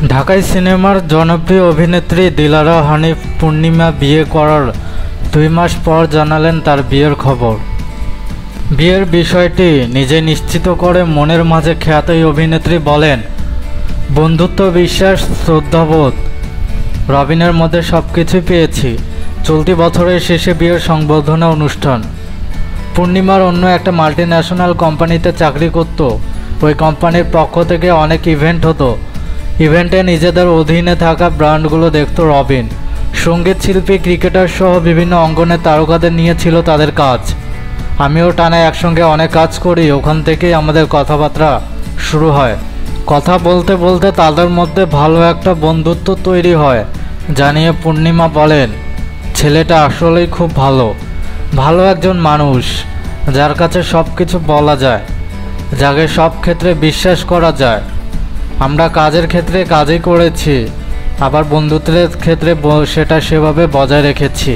ঢাকাই সিনেমার জনপ্রিয় অভিনেত্রী দিলারা হানিফ পূর্ণিমা বিয়ে করার 2 মাস পর জানালেন তার বিয়ের খবর। বিয়ের বিষয়টি নিজে নিশ্চিত করে মনের মাঝে খ্যাত এই অভিনেত্রী বলেন, বন্ধুত্ব, বিশ্বাস, শ্রদ্ধাবোধ, রবিনের মধ্যে সবকিছুই পেয়েছি। চলতি বছরের শেষে বিয়ের সংবর্ধনা অনুষ্ঠান। পূর্ণিমার অন্য একটা মাল্টিন্যাশনাল কোম্পানিতে চাকরি করত। ওই কোম্পানির পক্ষ থেকে অনেক ইভেন্ট হতো। ইভেন্টে নিজেদের অধীনে থাকা ব্র্যান্ডগুলো দেখত রবিন। সঙ্গীত শিল্পী, ক্রিকেটার সহ বিভিন্ন অঙ্গনের তারকাদের নিয়ে ছিল তাদের কাজ। আমিও টানা একসঙ্গে অনেক কাজ করি। ওখান থেকেই আমাদের কথাবার্তা শুরু হয়। কথা বলতে বলতে তাদের মধ্যে ভালো একটা বন্ধুত্ব তৈরি হয়, জানিয়ে পূর্ণিমা বলেন, ছেলেটা আসলেই খুব ভালো একজন মানুষ, যার কাছে সব কিছু বলা যায়, যাকে সব ক্ষেত্রে বিশ্বাস করা যায়। আমরা কাজের ক্ষেত্রে কাজই করেছি, আবার বন্ধুত্বের ক্ষেত্রে সেটা সেভাবে বজায় রেখেছি।